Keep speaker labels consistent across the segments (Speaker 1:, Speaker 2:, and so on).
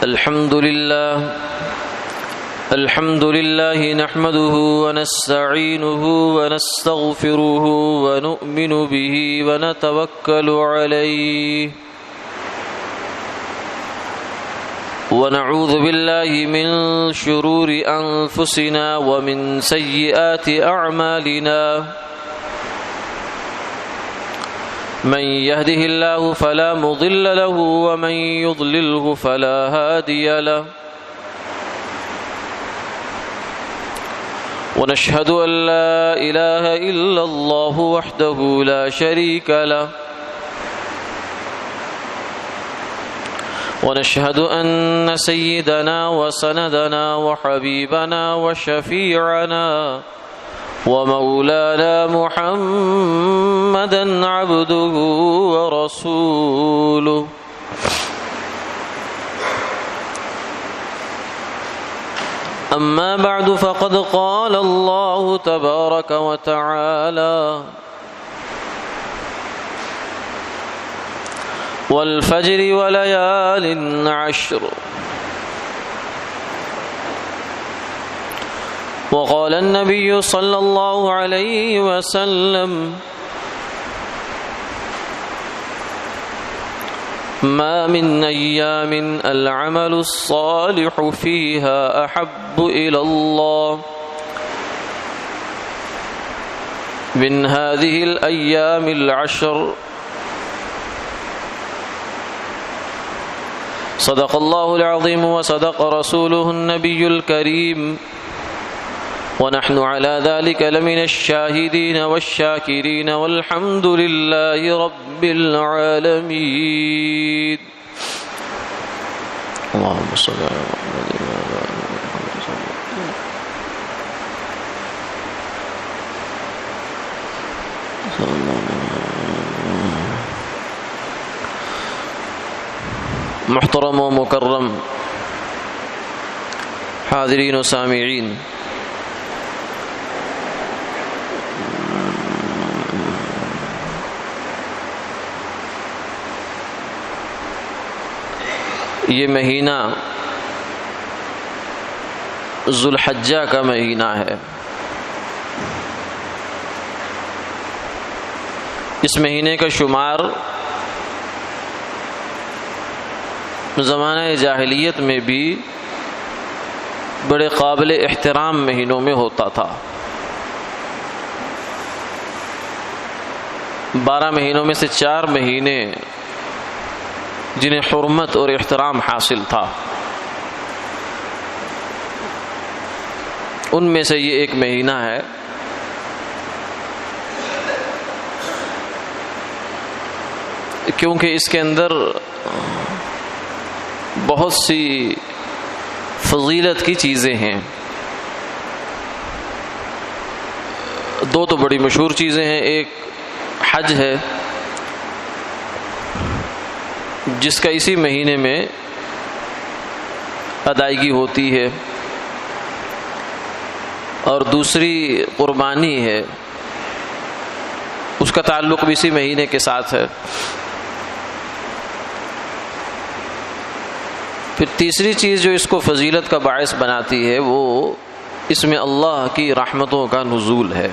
Speaker 1: الحمد لله نحمده ونستعينه ونستغفره ونؤمن به ونتوكل عليه ونعوذ بالله من شرور أنفسنا ومن سيئات أعمالنا من يهده الله فلا مضل له ومن يضلله فلا هادي له ونشهد أن لا إله إلا الله وحده لا شريك له ونشهد أن سيدنا وسندنا وحبيبنا وشفيعنا ومولانا محمدا عبده ورسوله أما بعد فقد قال الله تبارك وتعالى والفجر وليال عشر وقال النبي صلى الله عليه وسلم ما من أيام العمل الصالح فيها أحب إلى الله من هذه الأيام العشر صدق الله العظيم وصدق رسوله النبي الكريم ونحن على ذلك لمن الشاهدين والشاكرين والحمد لله رب العالمين اللهم صل على محمد وعلى آل محمد. محترم و مکرم حاضرین و سامعین، یہ مہینہ ذوالحجہ کا مہینہ ہے۔ اس مہینے کا شمار زمانہ جاہلیت میں بھی بڑے قابل احترام مہینوں میں ہوتا تھا۔ 12 مہینوں میں سے 4 مہینے جنہیں حرمت اور احترام حاصل تھا، ان میں سے یہ ایک مہینہ ہے۔ کیونکہ اس کے اندر بہت سی فضیلت کی چیزیں ہیں۔ 2 تو بڑی مشہور چیزیں ہیں، ایک حج ہے جس کا اسی مہینے میں ادائیگی ہوتی ہے، اور دوسری قربانی ہے، اس کا تعلق بھی اسی مہینے کے ساتھ ہے۔ پھر تیسری چیز جو اس کو فضیلت کا باعث بناتی ہے وہ اس میں اللہ کی رحمتوں کا نزول ہے۔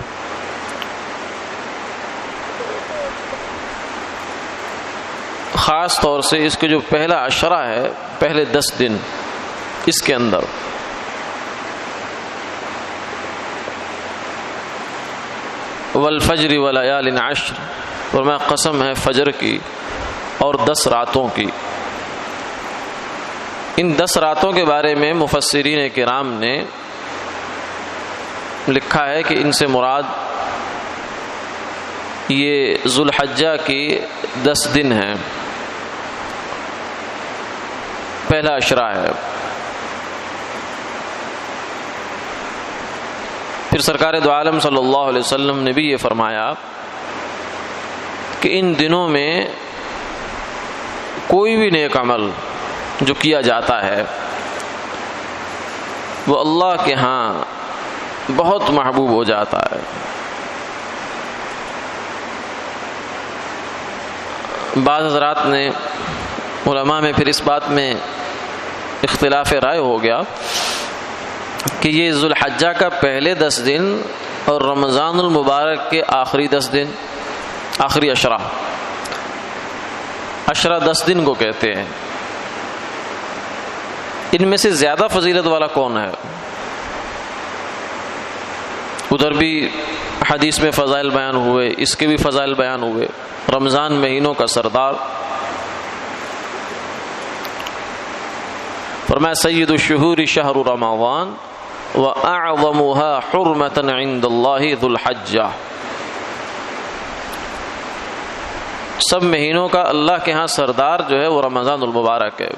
Speaker 1: خاص طور سے اس کے جو پہلا عشرہ ہے، پہلے 10 دن، اس کے اندر والفجر ولیال عشر، فرمایا قسم ہے فجر کی اور 10 راتوں کی۔ ان 10 راتوں کے بارے میں مفسرین کرام نے لکھا ہے کہ ان سے مراد یہ ذوالحجہ کی 10 دن ہیں، پہلا عشرہ ہے۔ پھر سرکار دو عالم صلی اللہ علیہ وسلم نے بھی یہ فرمایا کہ ان دنوں میں کوئی بھی نیک عمل جو کیا جاتا ہے وہ اللہ کے ہاں بہت محبوب ہو جاتا ہے۔ بعض حضرات نے علماء میں پھر اس بات میں اختلاف رائے ہو گیا کہ یہ ذوالحجہ کا پہلے 10 دن اور رمضان المبارک کے آخری 10 دن، آخری عشرہ 10 دن کو کہتے ہیں، ان میں سے زیادہ فضیلت والا کون ہے؟ ادھر بھی حدیث میں فضائل بیان ہوئے، اس کے بھی فضائل بیان ہوئے۔ رمضان مہینوں کا سردار، فرمایا سید الشہور شہر رمضان وَأَعْظَمُهَا حُرْمَةً عِنْدَ اللَّهِ ذُو الْحَجَّةِ، سب مہینوں کا اللہ کے ہاں سردار جو ہے وہ رمضان المبارک ہے،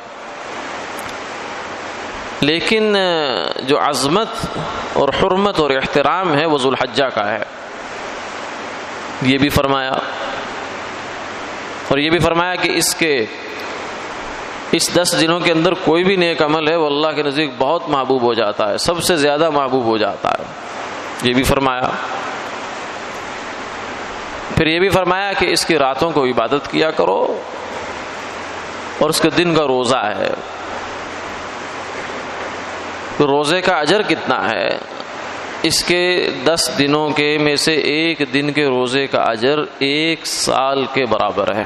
Speaker 1: لیکن جو عظمت اور حرمت اور احترام ہے وہ ذوالحجہ کا ہے، یہ بھی فرمایا۔ اور یہ بھی فرمایا کہ اس 10 دنوں کے اندر کوئی بھی نیک عمل ہے وہ اللہ کے نزدیک بہت محبوب ہو جاتا ہے، سب سے زیادہ محبوب ہو جاتا ہے، یہ بھی فرمایا۔ پھر یہ بھی فرمایا کہ اس کی راتوں کو عبادت کیا کرو اور اس کے دن کا روزہ ہے، روزے کا اجر کتنا ہے؟ اس کے 10 دنوں کے میں سے ایک دن کے روزے کا اجر 1 سال کے برابر ہے۔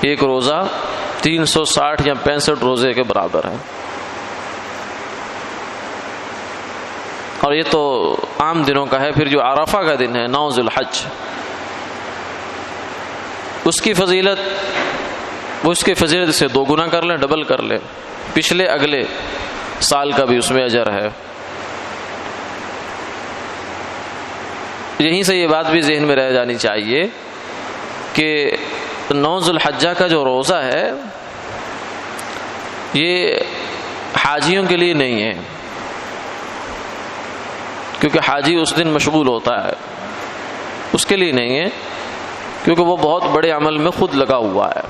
Speaker 1: ایک روزہ 360 یا 65 روزے کے برابر ہے، اور یہ تو عام دنوں کا ہے۔ پھر جو عرفہ کا دن ہے 9 ذی الحج، اس کی فضیلت سے 2 گنا کر لیں، ڈبل کر لیں، پچھلے اگلے سال کا بھی اس میں اجر ہے۔ یہیں سے یہ بات بھی ذہن میں رہ جانی چاہیے کہ 9 ذی الحجہ کا جو روزہ ہے یہ حاجیوں کے لیے نہیں ہے، کیونکہ حاجی اس دن مشغول ہوتا ہے، اس کے لیے نہیں ہے، کیونکہ وہ بہت بڑے عمل میں خود لگا ہوا ہے۔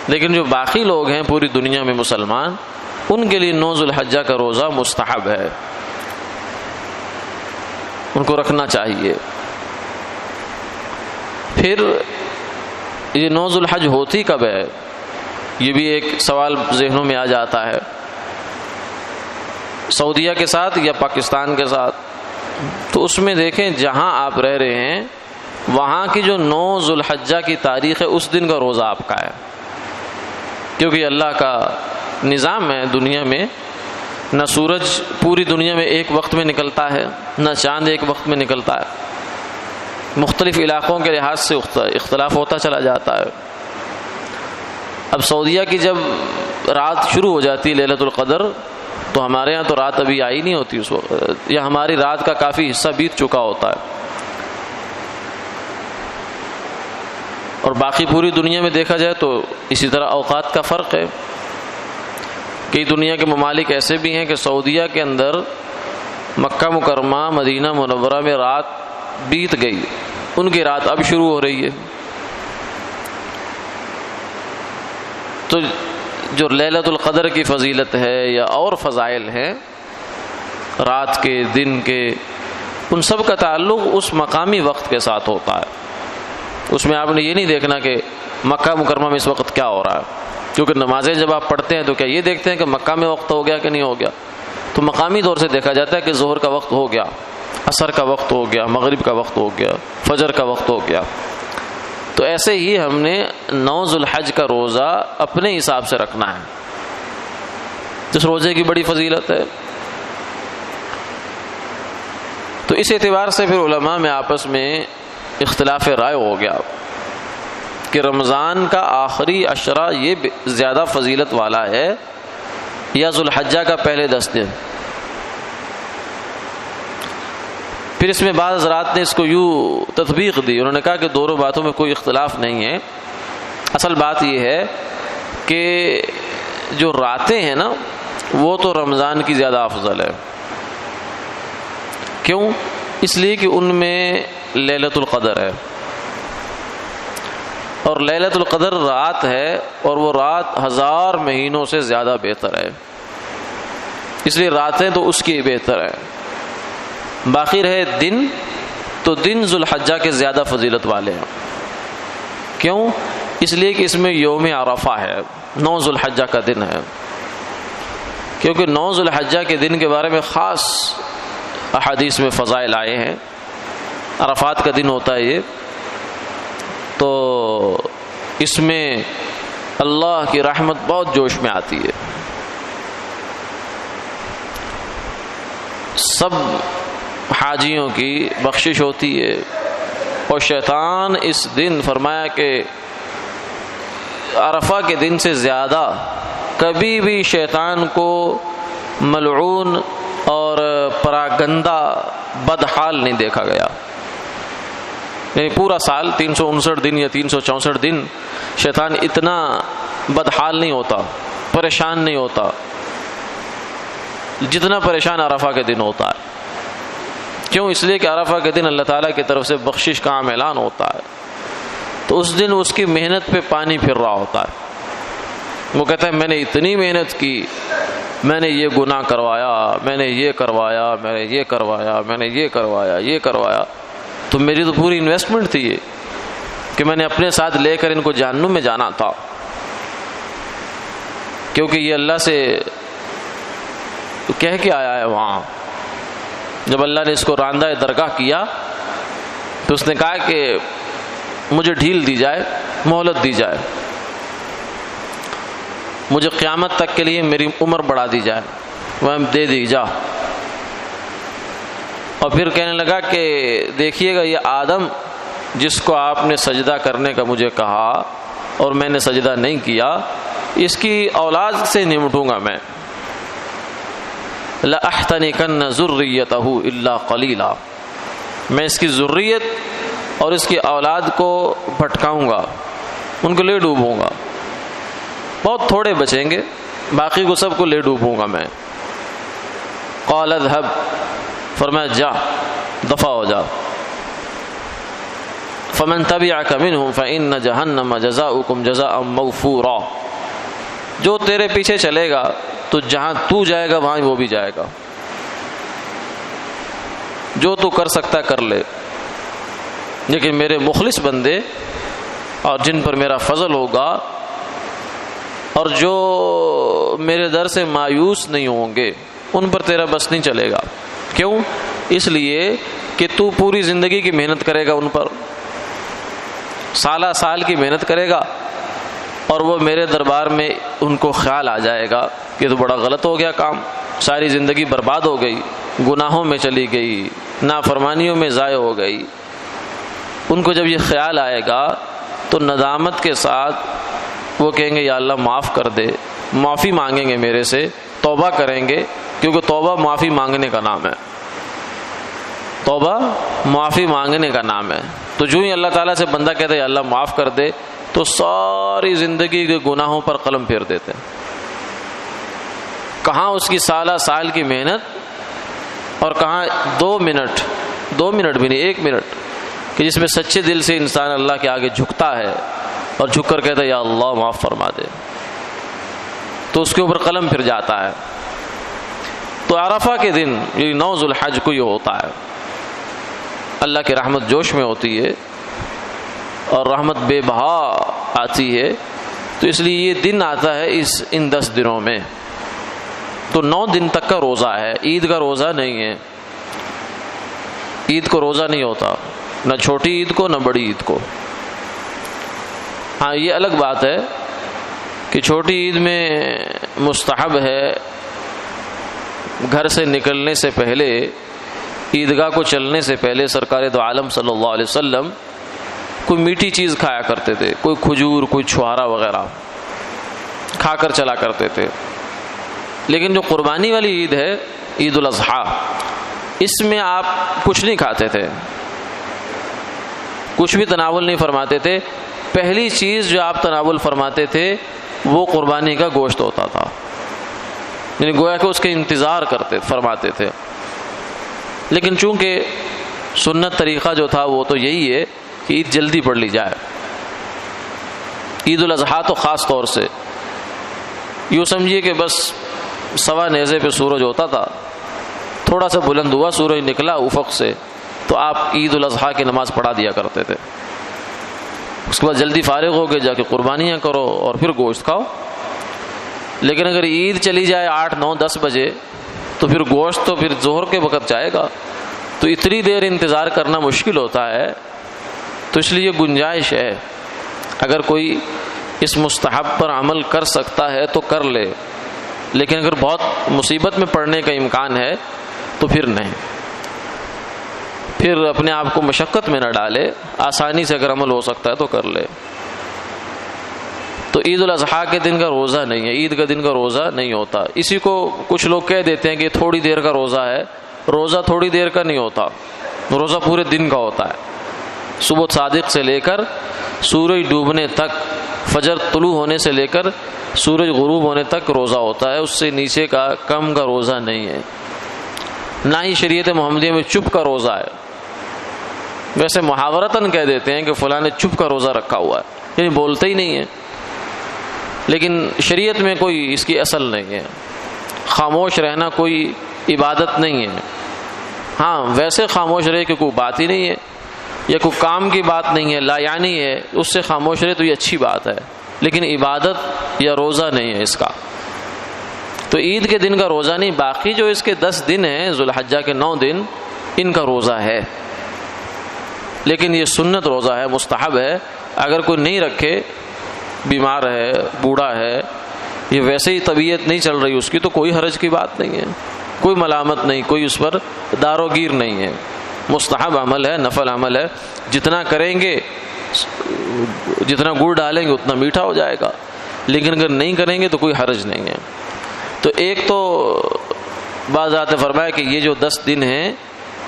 Speaker 1: لیکن جو باقی لوگ ہیں پوری دنیا میں مسلمان، ان کے لیے 9 ذی الحجہ کا روزہ مستحب ہے، ان کو رکھنا چاہیے۔ پھر یہ 9 ذی الحج ہوتی کب ہے؟ یہ بھی ایک سوال ذہنوں میں آ جاتا ہے، سعودیہ کے ساتھ یا پاکستان کے ساتھ؟ تو اس میں دیکھیں جہاں آپ رہ رہے ہیں وہاں کی جو 9 ذی الحجہ کی تاریخ ہے اس دن کا روزہ آپ کا ہے، کیونکہ اللہ کا نظام ہے دنیا میں، نہ سورج پوری دنیا میں ایک وقت میں نکلتا ہے، نہ چاند ایک وقت میں نکلتا ہے، مختلف علاقوں کے لحاظ سے اختلاف ہوتا چلا جاتا ہے۔ اب سعودیہ کی جب رات شروع ہو جاتی ہے لیلۃ القدر، تو ہمارے ہاں تو رات ابھی آئی نہیں ہوتی اس وقت، یا ہماری رات کا کافی حصہ بیت چکا ہوتا ہے، اور باقی پوری دنیا میں دیکھا جائے تو اسی طرح اوقات کا فرق ہے۔ کئی دنیا کے ممالک ایسے بھی ہیں کہ سعودیہ کے اندر مکہ مکرمہ مدینہ منورہ میں رات بیت گئی، ان کی رات اب شروع ہو رہی ہے۔ تو جو لیلۃ القدر کی فضیلت ہے یا اور فضائل ہیں رات کے دن کے، ان سب کا تعلق اس مقامی وقت کے ساتھ ہوتا ہے۔ اس میں آپ نے یہ نہیں دیکھنا کہ مکہ مکرمہ میں اس وقت کیا ہو رہا ہے، کیونکہ نمازیں جب آپ پڑھتے ہیں تو کیا یہ دیکھتے ہیں کہ مکہ میں وقت ہو گیا کہ نہیں ہو گیا؟ تو مقامی طور سے دیکھا جاتا ہے کہ ظہر کا وقت ہو گیا، عصر کا وقت ہو گیا، مغرب کا وقت ہو گیا، فجر کا وقت ہو گیا۔ تو ایسے ہی ہم نے 9 ذی الحج کا روزہ اپنے حساب سے رکھنا ہے، جس روزے کی بڑی فضیلت ہے۔ تو اس اعتبار سے پھر علماء میں آپس میں اختلاف رائے ہو گیا کہ رمضان کا آخری عشرہ یہ زیادہ فضیلت والا ہے یا ذو الحجہ کا پہلے 10 دن۔ پھر اس میں بعض حضرات نے اس کو یوں تطبیق دی، انہوں نے کہا کہ دونوں باتوں میں کوئی اختلاف نہیں ہے، اصل بات یہ ہے کہ جو راتیں ہیں نا وہ تو رمضان کی زیادہ افضل ہے۔ کیوں؟ اس لیے کہ ان میں لیلۃ القدر ہے، اور لیلۃ القدر رات ہے، اور وہ رات 1000 مہینوں سے زیادہ بہتر ہے، اس لیے راتیں تو اس کی بہتر ہے۔ باقی رہے دن، تو دن ذو الحجہ کے زیادہ فضیلت والے ہیں۔ کیوں؟ اس لیے کہ اس میں یوم عرفہ ہے، 9 ذو الحجہ کا دن ہے، کیونکہ 9 ذو الحجہ کے دن کے بارے میں خاص احادیث میں فضائل آئے ہیں۔ عرفات کا دن ہوتا ہے یہ، تو اس میں اللہ کی رحمت بہت جوش میں آتی ہے، سب حاجیوں کی بخشش ہوتی ہے، اور شیطان اس دن فرمایا کہ عرفہ کے دن سے زیادہ کبھی بھی شیطان کو ملعون اور پراگندہ بدحال نہیں دیکھا گیا۔ یعنی پورا سال 359 دن یا 364 دن شیطان اتنا بدحال نہیں ہوتا، پریشان نہیں ہوتا جتنا پریشان عرفہ کے دن ہوتا ہے۔ کیوں؟ اس لیے کہ عرفہ کے دن اللہ تعالیٰ کی طرف سے بخشش کا عام اعلان ہوتا ہے، تو اس دن اس کی محنت پہ پانی پھر رہا ہوتا ہے۔ وہ کہتا ہے میں نے اتنی محنت کی، میں نے یہ گناہ کروایا، میں نے یہ کروایا، میں نے یہ کروایا، میں نے یہ کروایا، یہ کروایا، تو میری تو پوری انویسٹمنٹ تھی یہ کہ میں نے اپنے ساتھ لے کر ان کو جہنم میں جانا تھا، کیونکہ یہ اللہ سے کہہ کے آیا ہے۔ وہاں جب اللہ نے اس کو راندہ درگاہ کیا تو اس نے کہا کہ مجھے ڈھیل دی جائے، مہلت دی جائے، مجھے قیامت تک کے لیے میری عمر بڑھا دی جائے، وہ دے دی جا۔ اور پھر کہنے لگا کہ دیکھیے گا یہ آدم جس کو آپ نے سجدہ کرنے کا مجھے کہا اور میں نے سجدہ نہیں کیا، اس کی اولاد سے نمٹوں گا میں، لَأَحْتَنِكَنَّ ذُرِّيَّتَهُ إِلَّا قَلِيلًا، میں اس کی ذریت اور اس کی اولاد کو بھٹکاؤں گا، ان کو لے ڈوبوں گا، بہت تھوڑے بچیں گے، باقی کو سب کو لے ڈوبوں گا میں۔ قَالَ اذْهَبْ، فرمایا جا، دفع ہو جا، فَمَن تَبِعَكَ مِنْهُمْ فَإِنَّ جَهَنَّمَ جَزَاؤُكُمْ جَزَاءً مَوْفُورًا، جو تیرے پیچھے چلے گا تو جہاں تو جائے گا وہاں وہ بھی جائے گا، جو تو کر سکتا کر لے، لیکن میرے مخلص بندے اور جن پر میرا فضل ہوگا اور جو میرے در سے مایوس نہیں ہوں گے ان پر تیرا بس نہیں چلے گا۔ کیوں؟ اس لیے کہ تو پوری زندگی کی محنت کرے گا، ان پر سالہ سال کی محنت کرے گا، اور وہ میرے دربار میں ان کو خیال آ جائے گا کہ تو بڑا غلط ہو گیا کام، ساری زندگی برباد ہو گئی، گناہوں میں چلی گئی، نافرمانیوں میں ضائع ہو گئی۔ ان کو جب یہ خیال آئے گا تو ندامت کے ساتھ وہ کہیں گے یا اللہ معاف کر دے، معافی مانگیں گے میرے سے، توبہ کریں گے، کیونکہ توبہ معافی مانگنے کا نام ہے، توبہ معافی مانگنے کا نام ہے۔ تو جو ہی اللہ تعالیٰ سے بندہ کہتا ہے یا اللہ معاف کر دے تو ساری زندگی کے گناہوں پر قلم پھیر دیتے ہیں۔ کہاں اس کی سالہ سال کی محنت اور کہاں 2 منٹ بھی نہیں، 1 منٹ کہ جس میں سچے دل سے انسان اللہ کے آگے جھکتا ہے اور جھک کر کہتا ہے یا اللہ معاف فرما دے، تو اس کے اوپر قلم پھر جاتا ہے۔ تو عرفہ کے دن یہ 9 ذو الحج کو یہ ہوتا ہے، اللہ کی رحمت جوش میں ہوتی ہے اور رحمت بے بہا آتی ہے، تو اس لیے یہ دن آتا ہے ان 10 دنوں میں۔ تو 9 دن تک کا روزہ ہے، عید کا روزہ نہیں ہے، عید کو روزہ نہیں ہوتا، نہ چھوٹی عید کو نہ بڑی عید کو۔ ہاں یہ الگ بات ہے کہ چھوٹی عید میں مستحب ہے گھر سے نکلنے سے پہلے، عیدگاہ کو چلنے سے پہلے سرکار دو عالم صلی اللہ علیہ وسلم کوئی میٹھی چیز کھایا کرتے تھے، کوئی کھجور، کوئی چھوارا وغیرہ کھا کر چلا کرتے تھے۔ لیکن جو قربانی والی عید ہے، عید الاضحیٰ، اس میں آپ کچھ نہیں کھاتے تھے، کچھ بھی تناول نہیں فرماتے تھے۔ پہلی چیز جو آپ تناول فرماتے تھے وہ قربانی کا گوشت ہوتا تھا، یعنی گویا کہ اس کے انتظار فرماتے تھے۔ لیکن چونکہ سنت طریقہ جو تھا وہ تو یہی ہے کہ عید جلدی پڑھ لی جائے۔ عید الاضحیٰ تو خاص طور سے یوں سمجھیے کہ بس 1.15 نیزے پہ سورج ہوتا تھا، تھوڑا سا بلند ہوا، سورج نکلا افق سے، تو آپ عید الاضحیٰ کی نماز پڑھا دیا کرتے تھے۔ اس کے بعد جلدی فارغ ہو کے جا کے قربانیاں کرو اور پھر گوشت کھاؤ. لیکن اگر عید چلی جائے 8, 9, 10 بجے تو پھر گوشت تو پھر ظہر کے وقت جائے گا, تو اتنی دیر انتظار کرنا مشکل ہوتا ہے. تو اس لیے گنجائش ہے, اگر کوئی اس مستحب پر عمل کر سکتا ہے تو کر لے, لیکن اگر بہت مصیبت میں پڑنے کا امکان ہے تو پھر نہیں, پھر اپنے آپ کو مشقت میں نہ ڈالے, آسانی سے اگر عمل ہو سکتا ہے تو کر لے. تو عید الاضحیٰ کے دن کا روزہ نہیں ہے, عید کا دن کا روزہ نہیں ہوتا. اسی کو کچھ لوگ کہہ دیتے ہیں کہ تھوڑی دیر کا روزہ ہے. روزہ تھوڑی دیر کا نہیں ہوتا, روزہ پورے دن کا ہوتا ہے. صبح صادق سے لے کر سورج ڈوبنے تک, فجر طلوع ہونے سے لے کر سورج غروب ہونے تک روزہ ہوتا ہے. اس سے نیچے کا کم کا روزہ نہیں ہے. نہ ہی شریعت محمدیہ میں چپ کا روزہ ہے. ویسے محاورتاً کہہ دیتے ہیں کہ فلاں نے چپ کا روزہ رکھا ہوا ہے, یعنی بولتے ہی نہیں ہے, لیکن شریعت میں کوئی اس کی اصل نہیں ہے. خاموش رہنا کوئی عبادت نہیں ہے. ہاں ویسے خاموش رہے کہ کوئی بات ہی نہیں ہے یا کوئی کام کی بات نہیں ہے, لا یعنی ہے, اس سے خاموش رہے تو یہ اچھی بات ہے, لیکن عبادت یا روزہ نہیں ہے اس کا. تو عید کے دن کا روزہ نہیں, باقی جو اس کے 10 دن ہیں, ذوالحجہ کے 9 دن, ان کا روزہ ہے. لیکن یہ سنت روزہ ہے, مستحب ہے. اگر کوئی نہیں رکھے, بیمار ہے, بوڑھا ہے, یہ ویسے ہی طبیعت نہیں چل رہی اس کی, تو کوئی حرج کی بات نہیں ہے, کوئی ملامت نہیں, کوئی اس پر داروگیر نہیں ہے. مستحب عمل ہے, نفل عمل ہے. جتنا کریں گے, جتنا گڑ ڈالیں گے اتنا میٹھا ہو جائے گا, لیکن اگر نہیں کریں گے تو کوئی حرج نہیں ہے. تو ایک تو بعض نے فرمایا کہ یہ جو 10 دن ہیں,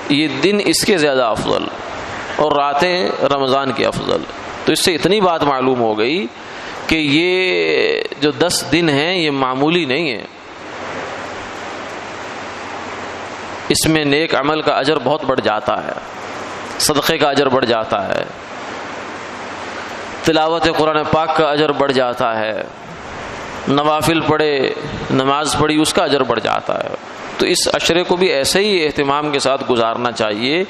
Speaker 1: یہ دن اس کے زیادہ افضل اور راتیں رمضان کی افضل. تو اس سے اتنی بات معلوم ہو گئی کہ یہ جو 10 دن ہیں یہ معمولی نہیں ہے. اس میں نیک عمل کا اجر بہت بڑھ جاتا ہے, صدقے کا اجر بڑھ جاتا ہے, تلاوت قرآن پاک کا اجر بڑھ جاتا ہے, نوافل پڑھے, نماز پڑھی, اس کا اجر بڑھ جاتا ہے. تو اس عشرے کو بھی ایسے ہی اہتمام کے ساتھ گزارنا چاہیے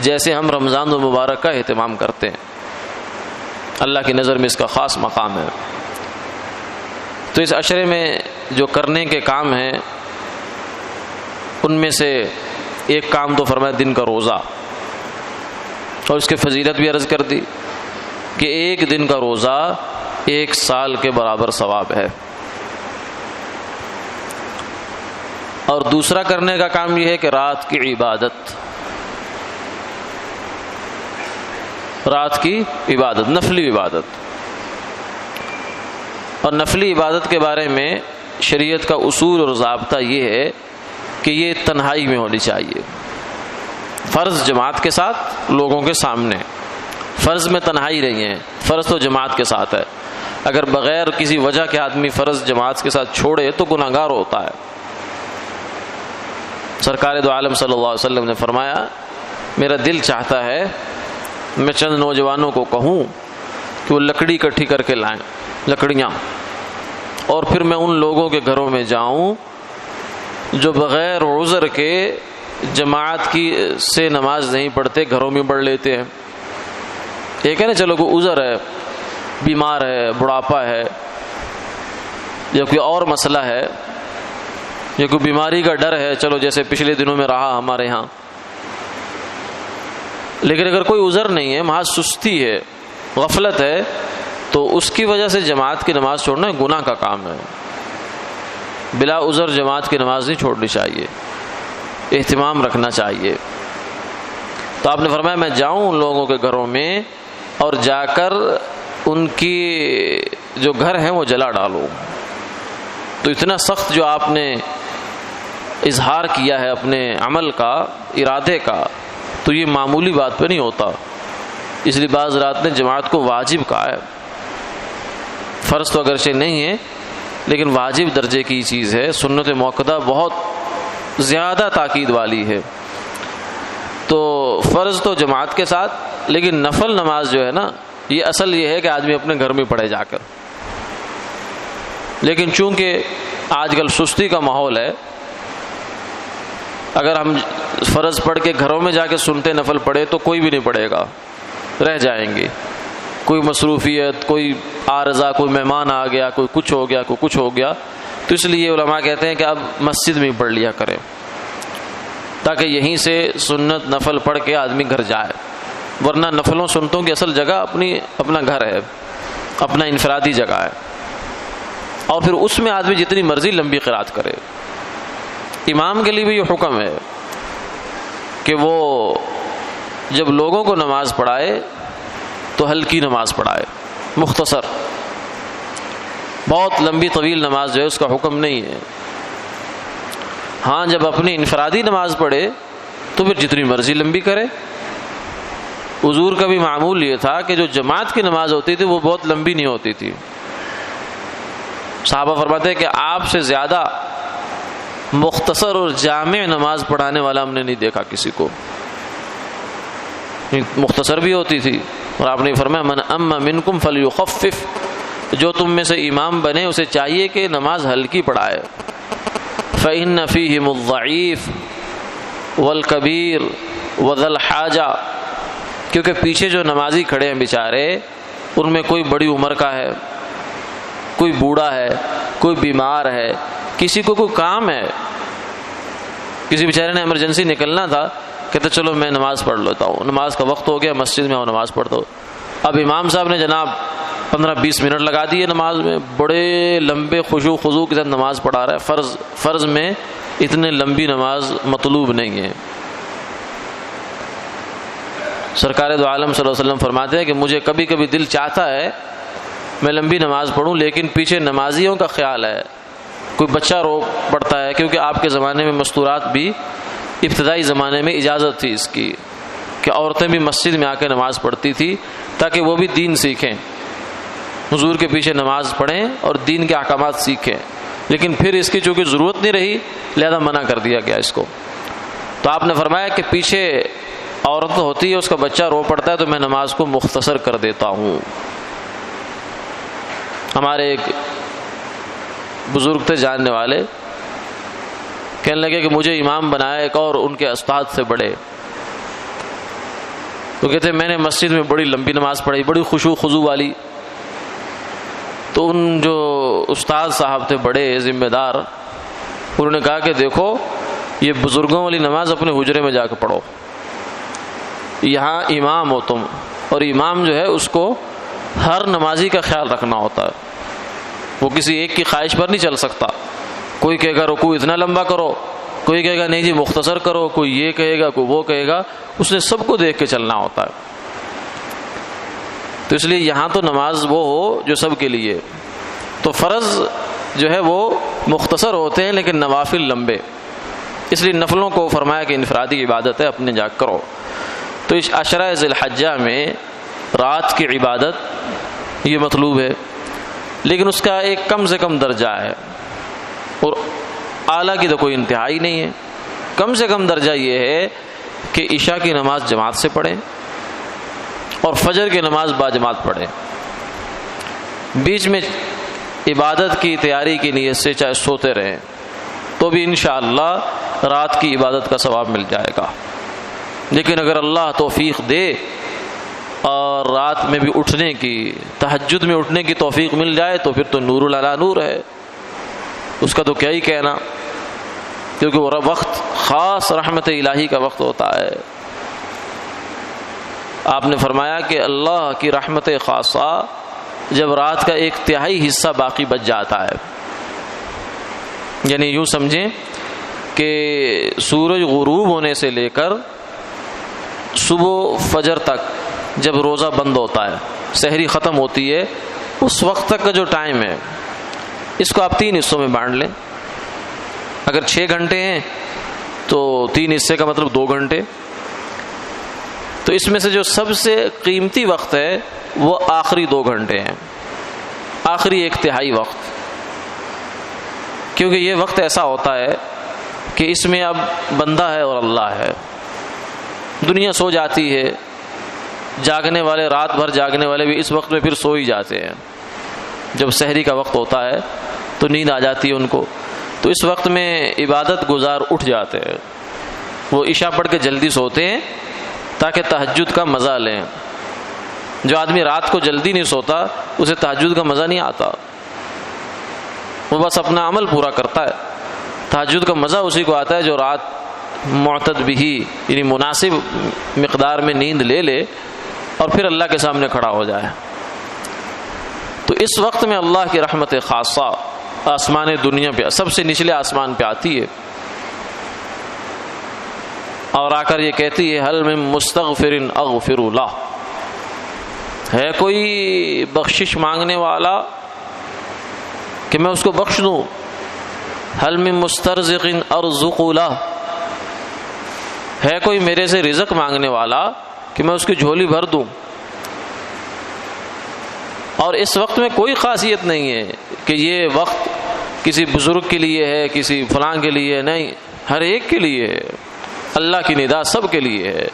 Speaker 1: جیسے ہم رمضان المبارک کا اہتمام کرتے ہیں. اللہ کی نظر میں اس کا خاص مقام ہے. تو اس عشرے میں جو کرنے کے کام ہیں ان میں سے ایک کام تو فرمایا دن کا روزہ, اور اس کی فضیلت بھی عرض کر دی کہ ایک دن کا روزہ 1 سال کے برابر ثواب ہے. اور دوسرا کرنے کا کام یہ ہے کہ رات کی عبادت, رات کی عبادت, نفلی عبادت. اور نفلی عبادت کے بارے میں شریعت کا اصول اور ضابطہ یہ ہے کہ یہ تنہائی میں ہونی چاہیے. فرض جماعت کے ساتھ لوگوں کے سامنے, فرض میں تنہائی نہیں ہے, فرض تو جماعت کے ساتھ ہے. اگر بغیر کسی وجہ کے آدمی فرض جماعت کے ساتھ چھوڑے تو گناہگار ہوتا ہے. سرکار دو عالم صلی اللہ علیہ وسلم نے فرمایا, میرا دل چاہتا ہے میں چند نوجوانوں کو کہوں کہ وہ لکڑی اکٹھی کر کے لائیں, لکڑیاں, اور پھر میں ان لوگوں کے گھروں میں جاؤں جو بغیر عذر کے جماعت کی سے نماز نہیں پڑھتے, گھروں میں پڑھ لیتے ہیں. ایک ہے نا, چلو کوئی عذر ہے, بیمار ہے, بڑھاپا ہے, یا کوئی اور مسئلہ ہے, یا کوئی بیماری کا ڈر ہے, چلو جیسے پچھلے دنوں میں رہا ہمارے ہاں. لیکن اگر کوئی عذر نہیں ہے, محض سستی ہے, غفلت ہے, تو اس کی وجہ سے جماعت کی نماز چھوڑنا گناہ کا کام ہے. بلا عذر جماعت کی نماز نہیں چھوڑنی چاہیے, اہتمام رکھنا چاہیے. تو آپ نے فرمایا میں جاؤں ان لوگوں کے گھروں میں اور جا کر ان کی جو گھر ہیں وہ جلا ڈالوں. تو اتنا سخت جو آپ نے اظہار کیا ہے اپنے عمل کا, ارادے کا, تو یہ معمولی بات پہ نہیں ہوتا. اس لیے بعض رات نے جماعت کو واجب کہا ہے. فرض تو اگرچہ نہیں ہے لیکن واجب درجے کی چیز ہے. سنت موقدہ بہت زیادہ تاکید والی ہے. تو فرض تو جماعت کے ساتھ, لیکن نفل نماز جو ہے نا, یہ اصل یہ ہے کہ آدمی اپنے گھر میں پڑھے جا کر. لیکن چونکہ آج کل سستی کا ماحول ہے, اگر ہم فرض پڑھ کے گھروں میں جا کے سنتے نفل پڑھے تو کوئی بھی نہیں پڑھے گا, رہ جائیں گے. کوئی مصروفیت، کوئی عارضہ، کوئی مہمان آ گیا، کوئی کچھ ہو گیا، کوئی کچھ ہو گیا، تو اس لیے علماء کہتے ہیں کہ اب مسجد میں ہی پڑھ لیا کریں، تاکہ یہیں سے سنت نفل پڑھ کے آدمی گھر جائے، ورنہ نفلوں سنتوں کی اصل جگہ اپنا گھر ہے، اپنا انفرادی جگہ ہے، اور پھر اس میں آدمی جتنی مرضی لمبی قرات کرے۔ امام کے لیے بھی یہ حکم ہے کہ وہ جب لوگوں کو نماز پڑھائے تو ہلکی نماز پڑھائے، مختصر، بہت لمبی طویل نماز جو ہے اس کا حکم نہیں ہے۔ ہاں جب اپنی انفرادی نماز پڑھے تو پھر جتنی مرضی لمبی کرے۔ حضور کا بھی معمول یہ تھا کہ جو جماعت کی نماز ہوتی تھی وہ بہت لمبی نہیں ہوتی تھی۔ صحابہ فرماتے ہیں کہ آپ سے زیادہ مختصر اور جامع نماز پڑھانے والا ہم نے نہیں دیکھا کسی کو، مختصر بھی ہوتی تھی، اور آپ نے فرمایا من اما منکم فلیخفف، جو تم میں سے امام بنے اسے چاہیے کہ نماز ہلکی پڑھائے۔ فإن فیہم الضعیف والکبیر وذا الحاجہ، کیونکہ پیچھے جو نمازی کھڑے ہیں بیچارے، ان میں کوئی بڑی عمر کا ہے، کوئی بوڑھا ہے، کوئی بیمار ہے، کسی کو کوئی کام ہے، کسی بیچارے نے ایمرجنسی نکلنا تھا، کہتے چلو میں نماز پڑھ لیتا ہوں، نماز کا وقت ہو گیا، مسجد میں آؤ نماز پڑھتا ہوں۔ اب امام صاحب نے جناب 15-20 منٹ لگا دیے نماز میں، بڑے لمبے خشوع خضوع کے ساتھ نماز پڑھا رہا ہے۔ فرض میں اتنے لمبی نماز مطلوب نہیں ہے۔ سرکار دو عالم صلی اللہ علیہ وسلم فرماتے ہیں کہ مجھے کبھی کبھی دل چاہتا ہے میں لمبی نماز پڑھوں، لیکن پیچھے نمازیوں کا خیال ہے، کوئی بچہ رو پڑتا ہے، کیونکہ آپ کے زمانے میں مستورات بھی، ابتدائی زمانے میں اجازت تھی اس کی کہ عورتیں بھی مسجد میں آ کے نماز پڑھتی تھی تاکہ وہ بھی دین سیکھیں، حضور کے پیچھے نماز پڑھیں اور دین کے احکامات سیکھیں، لیکن پھر اس کی چونکہ ضرورت نہیں رہی لہذا منع کر دیا گیا اس کو۔ تو آپ نے فرمایا کہ پیچھے عورت ہوتی ہے، اس کا بچہ رو پڑتا ہے تو میں نماز کو مختصر کر دیتا ہوں۔ ہمارے ایک بزرگ تھے جاننے والے، کہنے لگے کہ مجھے امام بنایا ایک اور ان کے استاد سے بڑے، تو کہتے میں نے مسجد میں بڑی لمبی نماز پڑھی، بڑی خشوع خضوع والی، تو ان جو استاد صاحب تھے بڑے ذمہ دار، انہوں نے کہا کہ دیکھو یہ بزرگوں والی نماز اپنے حجرے میں جا کے پڑھو، یہاں امام ہو تم، اور امام جو ہے اس کو ہر نمازی کا خیال رکھنا ہوتا ہے، وہ کسی ایک کی خواہش پر نہیں چل سکتا، کوئی کہے گا رکوع اتنا لمبا کرو، کوئی کہے گا نہیں جی مختصر کرو، کوئی یہ کہے گا کوئی وہ کہے گا، اس نے سب کو دیکھ کے چلنا ہوتا ہے۔ تو اس لیے یہاں تو نماز وہ ہو جو سب کے لیے، تو فرض جو ہے وہ مختصر ہوتے ہیں لیکن نوافل لمبے، اس لیے نفلوں کو فرمایا کہ انفرادی عبادت ہے اپنے جا کرو۔ تو اس عشرہ ذی الحجہ میں رات کی عبادت یہ مطلوب ہے، لیکن اس کا ایک کم سے کم درجہ ہے، اور اعلیٰ کی تو کوئی انتہائی نہیں ہے۔ کم سے کم درجہ یہ ہے کہ عشاء کی نماز جماعت سے پڑھیں اور فجر کی نماز باجماعت پڑھیں، بیچ میں عبادت کی تیاری کی نیت سے چاہے سوتے رہیں تو بھی انشاءاللہ رات کی عبادت کا ثواب مل جائے گا۔ لیکن اگر اللہ توفیق دے اور رات میں بھی اٹھنے کی، تہجد میں اٹھنے کی توفیق مل جائے تو پھر تو نور علی نور ہے، اس کا تو کیا ہی کہنا، کیونکہ وہ وقت خاص رحمت الہی کا وقت ہوتا ہے۔ آپ نے فرمایا کہ اللہ کی رحمت خاصہ جب رات کا ایک تہائی حصہ باقی بچ جاتا ہے، یعنی یوں سمجھیں کہ سورج غروب ہونے سے لے کر صبح فجر تک جب روزہ بند ہوتا ہے، سحری ختم ہوتی ہے، اس وقت تک کا جو ٹائم ہے اس کو آپ 3 حصوں میں بانٹ لیں۔ اگر 6 گھنٹے ہیں تو 3 حصے کا مطلب 2 گھنٹے، تو اس میں سے جو سب سے قیمتی وقت ہے وہ آخری 2 گھنٹے ہیں، آخری 1/3 وقت، کیونکہ یہ وقت ایسا ہوتا ہے کہ اس میں اب بندہ ہے اور اللہ ہے، دنیا سو جاتی ہے، جاگنے والے رات بھر جاگنے والے بھی اس وقت میں پھر سو ہی جاتے ہیں، جب سحری کا وقت ہوتا ہے تو نیند آ جاتی ہے ان کو، تو اس وقت میں عبادت گزار اٹھ جاتے ہیں، وہ عشاء پڑھ کے جلدی سوتے ہیں تاکہ تہجد کا مزہ لیں، جو آدمی رات کو جلدی نہیں سوتا اسے تہجد کا مزہ نہیں آتا، وہ بس اپنا عمل پورا کرتا ہے۔ تہجد کا مزہ اسی کو آتا ہے جو رات معتد بھی یعنی مناسب مقدار میں نیند لے لے اور پھر اللہ کے سامنے کھڑا ہو جائے۔ تو اس وقت میں اللہ کی رحمت خاصہ آسمان دنیا پہ سب سے نچلے آسمان پہ آتی ہے اور آ کر یہ کہتی ہے حل من مستغفر اغفر لہ، ہے کوئی بخشش مانگنے والا کہ میں اس کو بخش دوں؟ حل من مسترزق ارزق لہ، ہے کوئی میرے سے رزق مانگنے والا کہ میں اس کی جھولی بھر دوں؟ اور اس وقت میں کوئی خاصیت نہیں ہے کہ یہ وقت کسی بزرگ کے لیے ہے، کسی فلاں کے لیے، نہیں، ہر ایک کے لیے ہے۔ اللہ کی ندا سب کے لیے ہے۔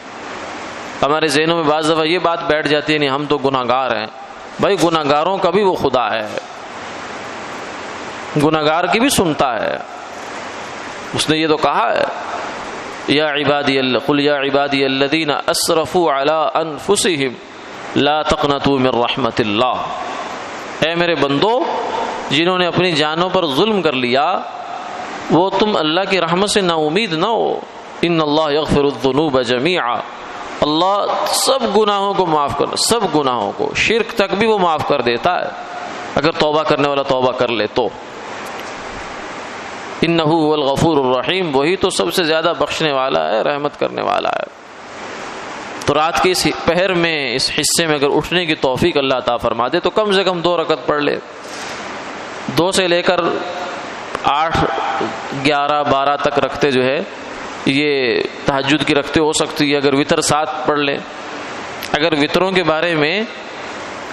Speaker 1: ہمارے ذہنوں میں بعض دفعہ یہ بات بیٹھ جاتی ہے نہیں ہم تو گناہ گار ہیں، بھائی گناہ گاروں کا بھی وہ خدا ہے، گناہ گار کی بھی سنتا ہے۔ اس نے یہ تو کہا ہے یا عبادی قل یا عبادی الذین اسرفوا علی انفسہم لا تقنطوا من رحمت اللہ، اے میرے بندو جنہوں نے اپنی جانوں پر ظلم کر لیا وہ تم اللہ کی رحمت سے نا امید نہ ہو۔ ان اللہ یغفر الذنوب جميعا، اللہ سب گناہوں کو معاف کر، سب گناہوں کو، شرک تک بھی وہ معاف کر دیتا ہے اگر توبہ کرنے والا توبہ کر لے تو۔ انہ هو الغفور الرحیم، وہی تو سب سے زیادہ بخشنے والا ہے، رحمت کرنے والا ہے۔ تو رات کے اس پہر میں اس حصے میں اگر اٹھنے کی توفیق اللہ عطا فرما دے تو کم سے کم 2 رکعت پڑھ لے، 2 سے لے کر 8 11 12 تک رکھتے جو ہے یہ تہجد کی رکھتے ہو سکتی ہے۔ اگر وتر 7 پڑھ لیں، اگر وتروں کے بارے میں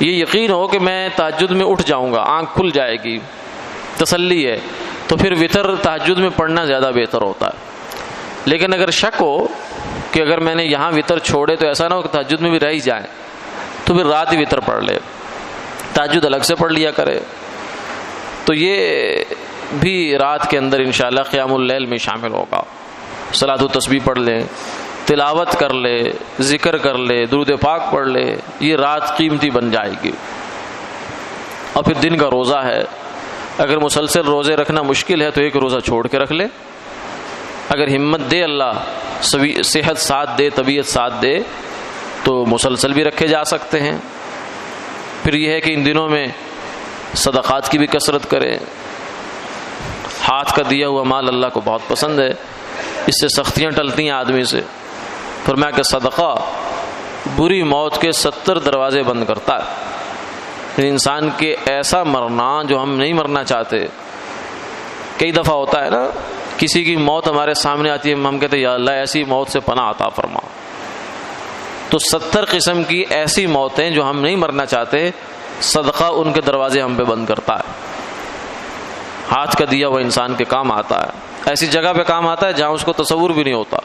Speaker 1: یہ یقین ہو کہ میں تہجد میں اٹھ جاؤں گا، آنکھ کھل جائے گی، تسلی ہے، تو پھر وتر تہجد میں پڑھنا زیادہ بہتر ہوتا ہے۔ لیکن اگر شک ہو کہ اگر میں نے یہاں وتر چھوڑے تو ایسا نہ ہو کہ تہجد میں بھی رہ ہی جائیں، تو پھر رات ہی وتر پڑھ لے، تہجد الگ سے پڑھ لیا کرے۔ تو یہ بھی رات کے اندر انشاءاللہ قیام اللیل میں شامل ہوگا۔ صلاۃ و تسبیح پڑھ لیں، تلاوت کر لے، ذکر کر لے، درود پاک پڑھ لے، یہ رات قیمتی بن جائے گی۔ اور پھر دن کا روزہ ہے، اگر مسلسل روزے رکھنا مشکل ہے تو ایک روزہ چھوڑ کے رکھ لے، اگر ہمت دے اللہ، صحت ساتھ دے، طبیعت ساتھ دے تو مسلسل بھی رکھے جا سکتے ہیں۔ پھر یہ ہے کہ ان دنوں میں صدقات کی بھی کثرت کریں، ہاتھ کا دیا ہوا مال اللہ کو بہت پسند ہے، اس سے سختیاں ٹلتی ہیں آدمی سے۔ فرمایا کہ صدقہ بری موت کے 70 دروازے بند کرتا ہے۔ انسان کے ایسا مرنا جو ہم نہیں مرنا چاہتے، کئی دفعہ ہوتا ہے نا کسی کی موت ہمارے سامنے آتی ہے، ہم کہتے ہیں یا اللہ ایسی موت سے پناہ عطا فرما۔ تو 70 قسم کی ایسی موتیں جو ہم نہیں مرنا چاہتے، صدقہ ان کے دروازے ہم پہ بند کرتا ہے۔ ہاتھ کا دیا ہوا انسان کے کام آتا ہے، ایسی جگہ پہ کام آتا ہے جہاں اس کو تصور بھی نہیں ہوتا،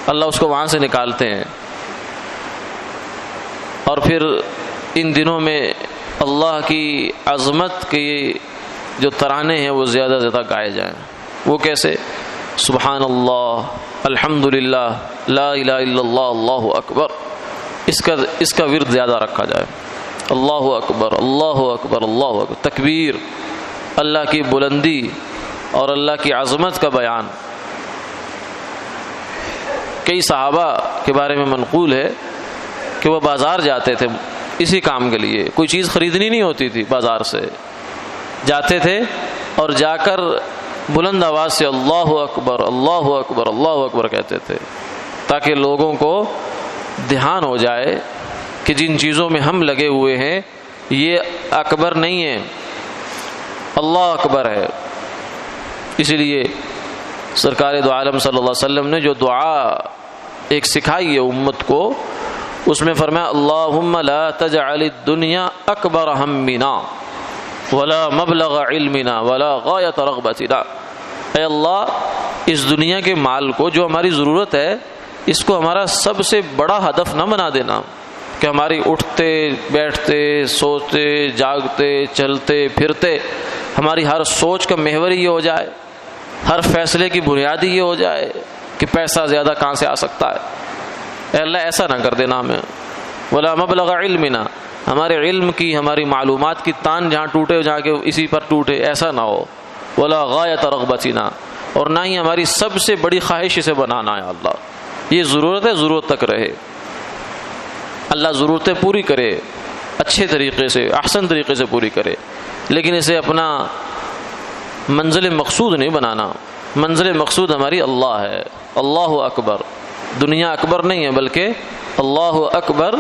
Speaker 1: اللہ اس کو وہاں سے نکالتے ہیں۔ اور پھر ان دنوں میں اللہ کی عظمت کے جو ترانے ہیں وہ زیادہ زیادہ گائے جائیں۔ وہ کیسے؟ سبحان اللہ، الحمدللہ، لا الہ الا اللہ، اللہ اکبر، اس کا ورد زیادہ رکھا جائے۔ اللہ اکبر، اللہ اکبر، اللہ اکبر، تکبیر، اللہ کی بلندی اور اللہ کی عظمت کا بیان۔ کئی صحابہ کے بارے میں منقول ہے کہ وہ بازار جاتے تھے اسی کام کے لیے، کوئی چیز خریدنی نہیں ہوتی تھی، بازار سے جاتے تھے اور جا کر بلند آواز سے اللہ اکبر، اللہ اکبر، اللہ اکبر کہتے تھے، تاکہ لوگوں کو دھیان ہو جائے کہ جن چیزوں میں ہم لگے ہوئے ہیں یہ اکبر نہیں ہے، اللہ اکبر ہے۔ اسی لیے سرکار دو عالم صلی اللہ علیہ وسلم نے جو دعا ایک سکھائی ہے امت کو، اس میں فرمایا اللہم لا تجعل الدنیا اکبر ہمنا ولا مبلغ علمنا ولا غایت رغبتنا، اے اللہ اس دنیا کے مال کو جو ہماری ضرورت ہے اس کو ہمارا سب سے بڑا ہدف نہ بنا دینا کہ ہماری اٹھتے بیٹھتے سوچتے جاگتے چلتے پھرتے ہماری ہر سوچ کا محور یہ ہو جائے، ہر فیصلے کی بنیاد یہ ہو جائے کہ پیسہ زیادہ کہاں سے آ سکتا ہے۔ اے اللہ ایسا نہ کر دینا ہمیں، ولا مبلغ علمنا، ہمارے علم کی، ہماری معلومات کی تان جہاں ٹوٹے جا کے اسی پر ٹوٹے، ایسا نہ ہو. ولا غایت رغبتنا، اور نہ ہی ہماری سب سے بڑی خواہش اسے بنانا ہے اللہ. یہ ضرورت ہے، ضرورت تک رہے. اللہ ضرورتیں پوری کرے اچھے طریقے سے، احسن طریقے سے پوری کرے، لیکن اسے اپنا منزل مقصود نہیں بنانا. منزل مقصود ہماری اللہ ہے. اللہ اکبر، دنیا اکبر نہیں ہے بلکہ اللہ اکبر.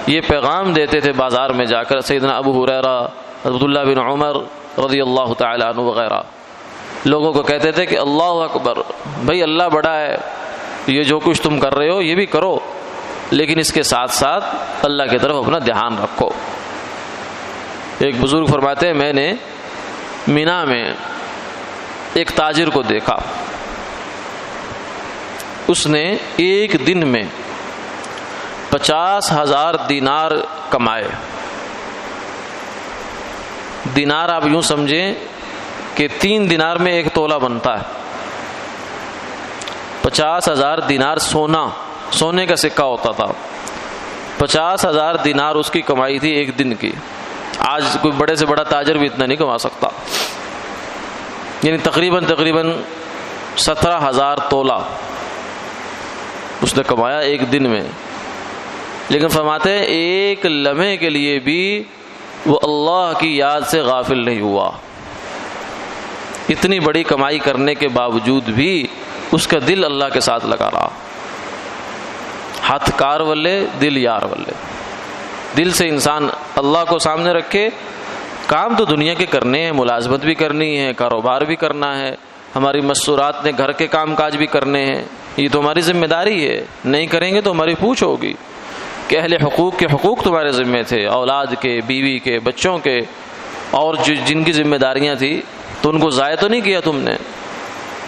Speaker 1: یہ پیغام دیتے تھے بازار میں جا کر سیدنا ابو ہریرہ، عبداللہ بن عمر رضی اللہ تعالی عنہ وغیرہ. لوگوں کو کہتے تھے کہ اللہ اکبر، بھائی اللہ بڑا ہے، یہ جو کچھ تم کر رہے ہو یہ بھی کرو، لیکن اس کے ساتھ ساتھ اللہ کی طرف اپنا دھیان رکھو. ایک بزرگ فرماتے ہیں میں نے مینا میں ایک تاجر کو دیکھا، اس نے ایک دن میں 50,000 دینار کمائے. دینار آپ یوں سمجھیں کہ 3 دینار میں 1 تولہ بنتا ہے. 50,000 دینار سونے کا سکہ ہوتا تھا. 50,000 دینار اس کی کمائی تھی ایک دن کی. آج کوئی بڑے سے بڑا تاجر بھی اتنا نہیں کما سکتا، یعنی تقریباً 17,000 تولہ اس نے کمایا ایک دن میں. لیکن فرماتے ہیں ایک لمحے کے لیے بھی وہ اللہ کی یاد سے غافل نہیں ہوا. اتنی بڑی کمائی کرنے کے باوجود بھی اس کا دل اللہ کے ساتھ لگا رہا. ہاتھ کار ولے دل یار ولے. دل سے انسان اللہ کو سامنے رکھے. کام تو دنیا کے کرنے ہیں، ملازمت بھی کرنی ہے، کاروبار بھی کرنا ہے، ہماری مستورات نے گھر کے کام کاج بھی کرنے ہیں، یہ تو ہماری ذمہ داری ہے. نہیں کریں گے تو ہماری پوچھ ہوگی کہ اہل حقوق کے حقوق تمہارے ذمہ تھے، اولاد کے، بیوی کے، بچوں کے، اور جن کی ذمہ داریاں تھیں تو ان کو ضائع تو نہیں کیا تم نے.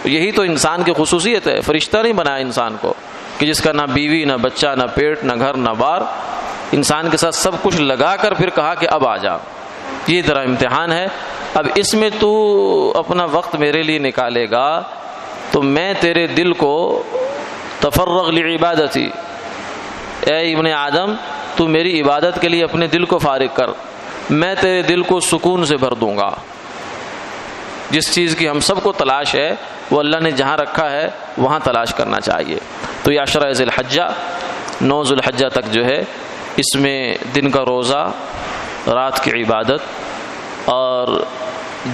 Speaker 1: یہی تو انسان کی خصوصیت ہے. فرشتہ نہیں بنایا انسان کو کہ جس کا نہ بیوی، نہ بچہ، نہ پیٹ، نہ گھر، نہ بار. انسان کے ساتھ سب کچھ لگا کر پھر کہا کہ اب آ جا. یہ ذرا امتحان ہے، اب اس میں تو اپنا وقت میرے لیے نکالے گا تو میں تیرے دل کو تفرغ لعبادتی، اے ابن آدم تو میری عبادت کے لیے اپنے دل کو فارغ کر، میں تیرے دل کو سکون سے بھر دوں گا. جس چیز کی ہم سب کو تلاش ہے وہ اللہ نے جہاں رکھا ہے وہاں تلاش کرنا چاہیے. تو یہ عشرہ ذی الحجہ، 9 ذی الحجہ تک جو ہے اس میں دن کا روزہ، رات کی عبادت، اور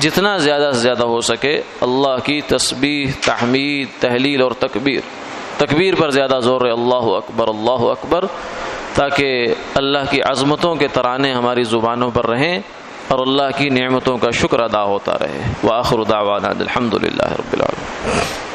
Speaker 1: جتنا زیادہ سے زیادہ ہو سکے اللہ کی تسبیح، تحمید، تہلیل اور تکبیر پر زیادہ زور ہے. اللہ اکبر، اللہ اکبر، تاکہ اللہ کی عظمتوں کے ترانے ہماری زبانوں پر رہیں اور اللہ کی نعمتوں کا شکر ادا ہوتا رہے. وآخر دعوانا الحمد للہ رب العالمین.